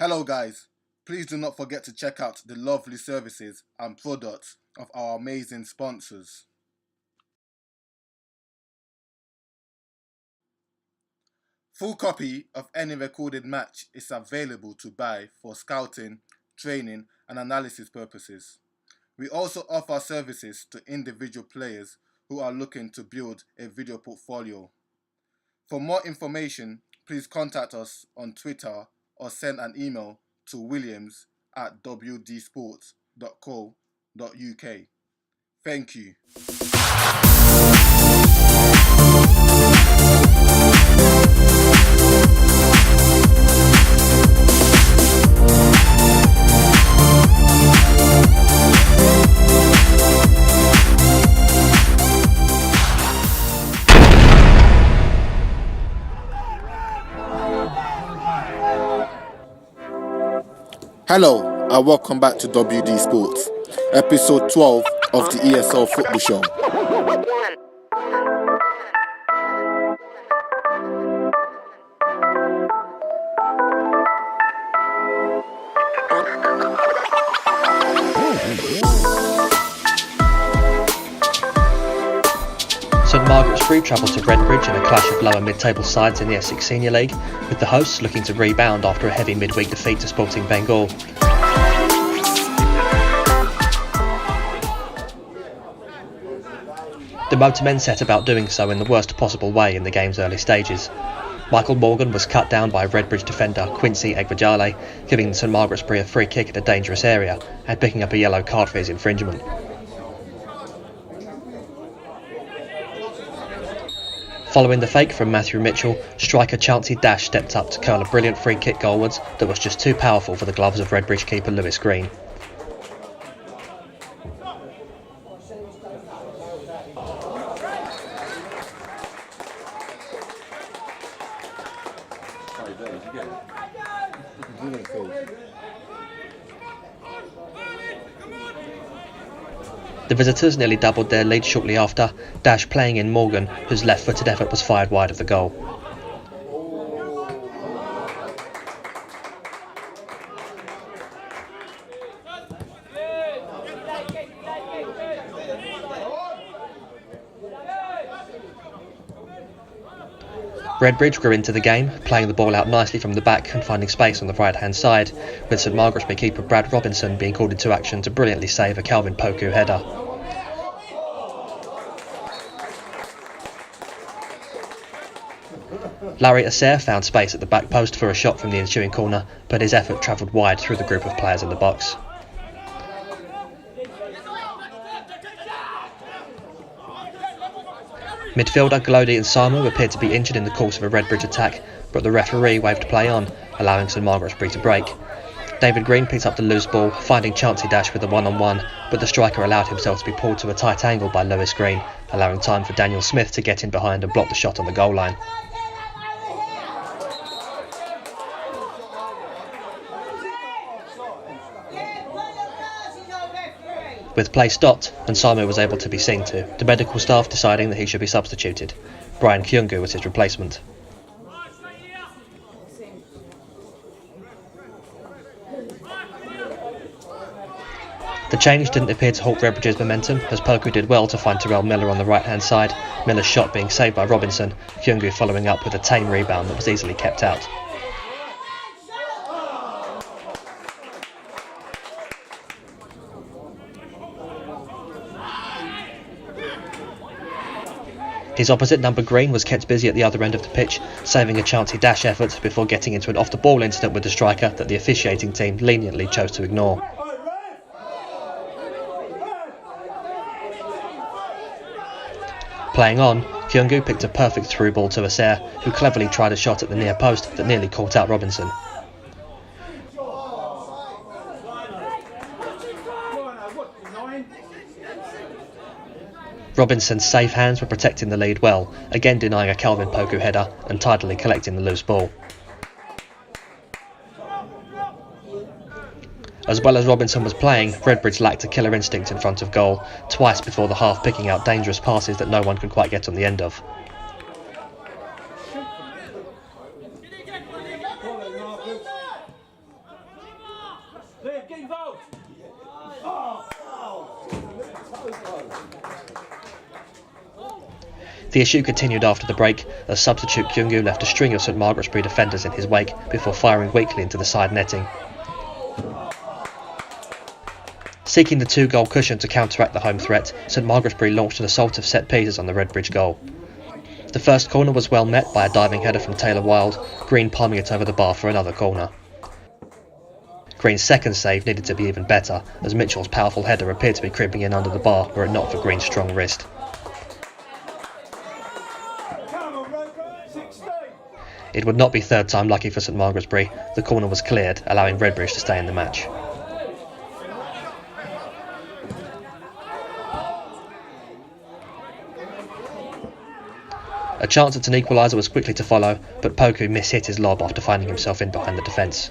Hello guys, please do not forget to check out the lovely services and products of our amazing sponsors. Full copy of any recorded match is available to buy for scouting, training and analysis purposes. We also offer services to individual players who are looking to build a video portfolio. For more information, please contact us on Twitter or send an email to williams@wdsports.co.uk. Thank you. Hello and welcome back to WD Sports, episode 12 of the ESL Football Show. St Margeretsbury travelled to Redbridge in a clash of lower mid-table sides in the Essex Senior League, with the hosts looking to rebound after a heavy midweek defeat to Sporting Bengal. The motormen set about doing so in the worst possible way in the game's early stages. Michael Morgan was cut down by Redbridge defender Quincy Egbejale, giving St Margeretsbury a free kick in a dangerous area and picking up a yellow card for his infringement. Following the fake from Matthew Mitchell, striker Chauncey Dash stepped up to curl a brilliant free kick goalwards that was just too powerful for the gloves of Redbridge keeper Lewis Green. The visitors nearly doubled their lead shortly after, Dash playing in Morgan, whose left-footed effort was fired wide of the goal. Redbridge grew into the game, playing the ball out nicely from the back and finding space on the right-hand side, with St Margeretsbury keeper Brad Robinson being called into action to brilliantly save a Calvin Poku header. Larry Asser found space at the back post for a shot from the ensuing corner, but his effort travelled wide through the group of players in the box. Midfielder Glody and Samu appeared to be injured in the course of a Redbridge attack, but the referee waved play on, allowing St Margeretsbury to break. David Green picked up the loose ball, finding Chauncey Dash with a one-on-one, but the striker allowed himself to be pulled to a tight angle by Lewis Green, allowing time for Daniel Smith to get in behind and block the shot on the goal line. With play stopped and Samu was able to be seen to, the medical staff deciding that he should be substituted. Brian Kyungu was his replacement. The change didn't appear to halt Redbridge's momentum, as Poku did well to find Terrell Miller on the right-hand side, Miller's shot being saved by Robinson, Kyungu following up with a tame rebound that was easily kept out. His opposite number Green was kept busy at the other end of the pitch, saving a Chauncey Dash effort before getting into an off-the-ball incident with the striker that the officiating team leniently chose to ignore. Playing on, Kyungu picked a perfect through ball to Asser, who cleverly tried a shot at the near post that nearly caught out Robinson. Robinson's safe hands were protecting the lead well, again denying a Calvin Poku header and tidily collecting the loose ball. As well as Robinson was playing, Redbridge lacked a killer instinct in front of goal, twice before the half picking out dangerous passes that no one could quite get on the end of. The issue continued after the break, as substitute Kyungu left a string of St Margeretsbury defenders in his wake before firing weakly into the side netting. Seeking the 2-goal cushion to counteract the home threat, St Margeretsbury launched an assault of set pieces on the Redbridge goal. The first corner was well met by a diving header from Taylor Wilde, Green palming it over the bar for another corner. Green's second save needed to be even better, as Mitchell's powerful header appeared to be creeping in under the bar were it not for Green's strong wrist. It would not be third time lucky for St Margeretsbury. The corner was cleared, allowing Redbridge to stay in the match. A chance at an equaliser was quickly to follow, but Poku mishit his lob after finding himself in behind the defence.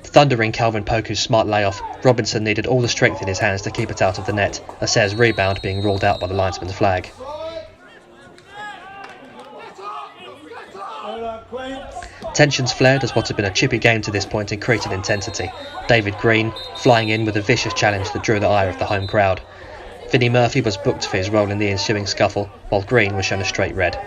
Thundering Calvin Poku's smart layoff, Robinson needed all the strength in his hands to keep it out of the net, Asser's rebound being ruled out by the linesman's flag. Tensions flared as what had been a chippy game to this point increased in intensity, David Green flying in with a vicious challenge that drew the ire of the home crowd. Vinny Murphy was booked for his role in the ensuing scuffle, while Green was shown a straight red.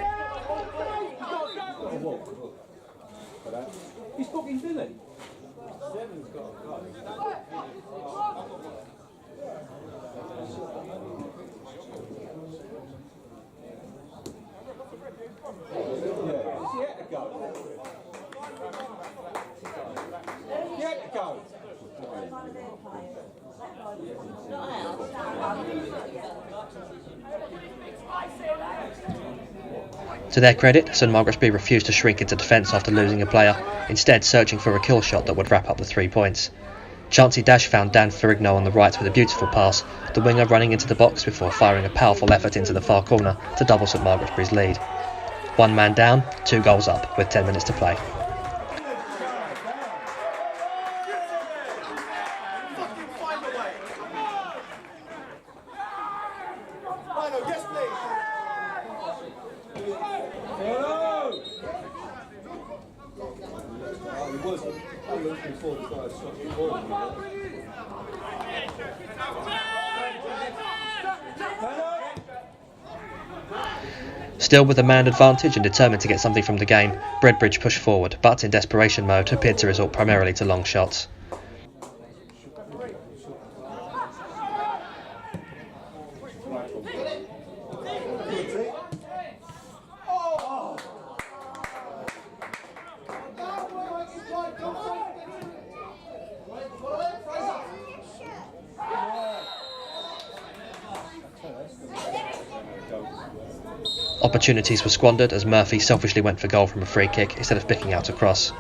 To their credit, St Margeretsbury refused to shrink into defence after losing a player, instead searching for a kill shot that would wrap up the 3 points. Chancey Dash found Dan Ferrigno on the right with a beautiful pass, the winger running into the box before firing a powerful effort into the far corner to double St Margeretsbury's lead. 1 man down, 2 goals up, with 10 minutes to play. Still with a man advantage and determined to get something from the game, Redbridge pushed forward, but in desperation mode appeared to resort primarily to long shots. Opportunities were squandered as Murphy selfishly went for goal from a free kick instead of picking out a cross.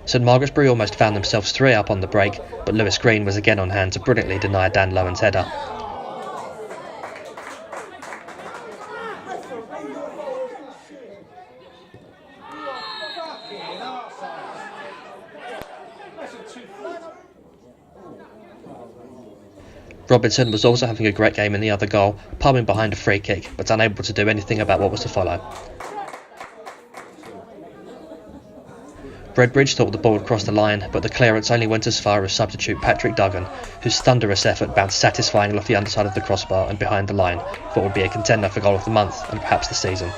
St Margeretsbury almost found themselves 3 up on the break, but Lewis Green was again on hand to brilliantly deny Dan Lowen's header. Robinson was also having a great game in the other goal, palming behind a free kick, but unable to do anything about what was to follow. Redbridge thought the ball would cross the line, but the clearance only went as far as substitute Pattrick Duggan, whose thunderous effort bounced satisfyingly off the underside of the crossbar and behind the line, for what would be a contender for goal of the month and perhaps the season.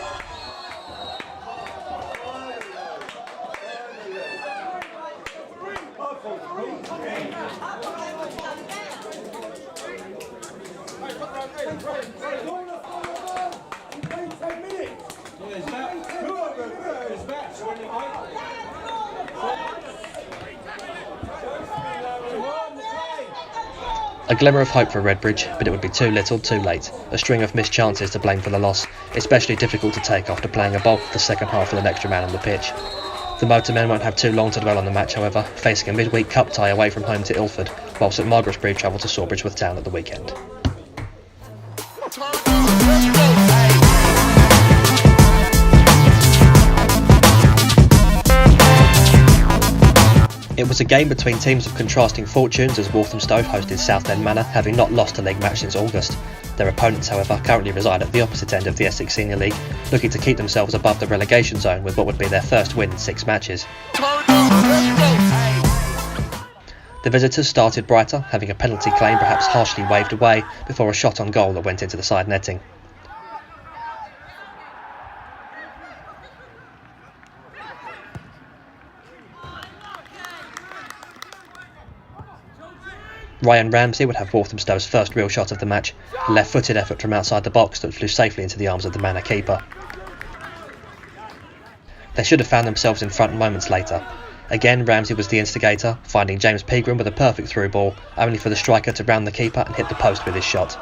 A glimmer of hope for Redbridge, but it would be too little, too late. A string of missed chances to blame for the loss, especially difficult to take after playing a bulk of the second half with an extra man on the pitch. The Motormen won't have too long to dwell on the match, however, facing a midweek cup tie away from home to Ilford, while St Margeretsbury travel to Sawbridgeworth Town at the weekend. It was a game between teams of contrasting fortunes as Walthamstow hosted Southend Manor, having not lost a league match since August. Their opponents, however, currently reside at the opposite end of the Essex Senior League, looking to keep themselves above the relegation zone with what would be their first win in 6 matches. The visitors started brighter, having a penalty claim perhaps harshly waved away before a shot on goal that went into the side netting. Ryan Ramsey would have Walthamstow's first real shot of the match, a left-footed effort from outside the box that flew safely into the arms of the Manor keeper. They should have found themselves in front moments later. Again, Ramsey was the instigator, finding James Peagram with a perfect through ball, only for the striker to round the keeper and hit the post with his shot.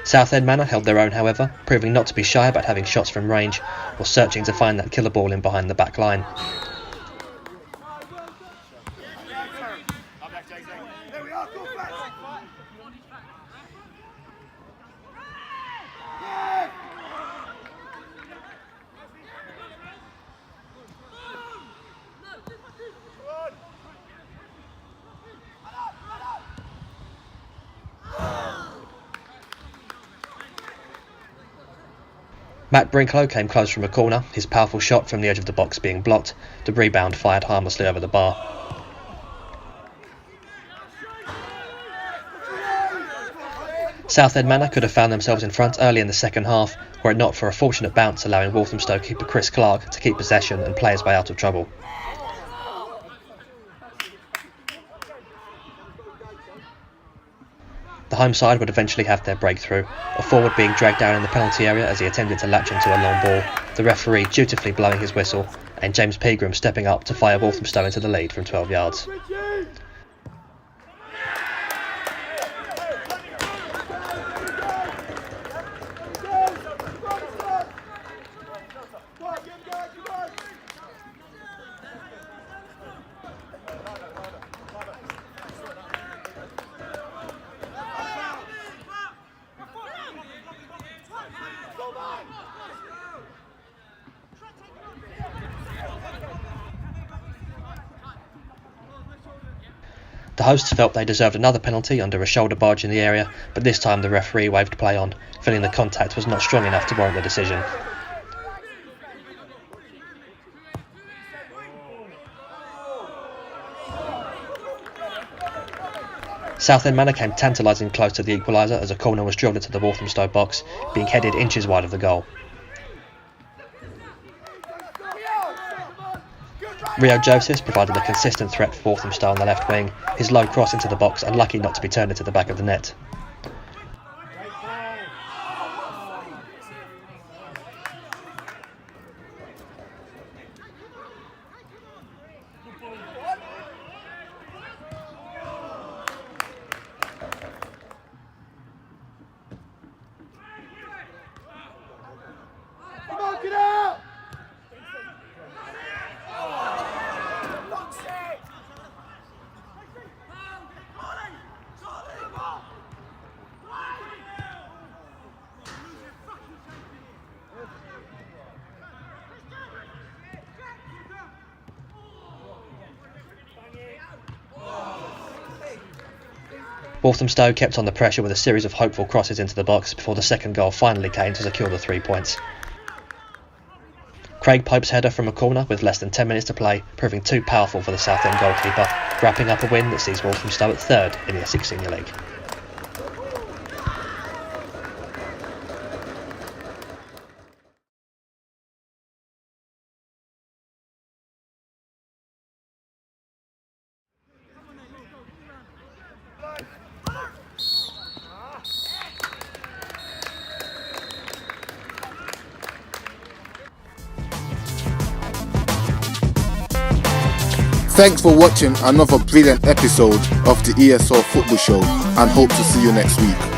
Southend Manor held their own, however, proving not to be shy about having shots from range, or searching to find that killer ball in behind the back line. Matt Brinklow came close from a corner, his powerful shot from the edge of the box being blocked, the rebound fired harmlessly over the bar. Southend Manor could have found themselves in front early in the second half, were it not for a fortunate bounce allowing Walthamstow keeper Chris Clark to keep possession and play his way out of trouble. The home side would eventually have their breakthrough, a forward being dragged down in the penalty area as he attempted to latch onto a long ball, the referee dutifully blowing his whistle, and James Peagram stepping up to fire Walthamstow into the lead from 12 yards. The hosts felt they deserved another penalty under a shoulder barge in the area, but this time the referee waved play on, feeling the contact was not strong enough to warrant the decision. Southend Manor came tantalising close to the equaliser as a corner was drilled into the Walthamstow box, being headed inches wide of the goal. Rio Josephs provided a consistent threat for Walthamstow on the left wing, his low cross into the box unlucky not to be turned into the back of the net. Walthamstow kept on the pressure with a series of hopeful crosses into the box before the second goal finally came to secure the 3 points. Craig Pope's header from a corner with less than 10 minutes to play, proving too powerful for the Southend goalkeeper, wrapping up a win that sees Walthamstow at third in the Essex Senior League. Thanks for watching another brilliant episode of the ESL Football Show, and hope to see you next week.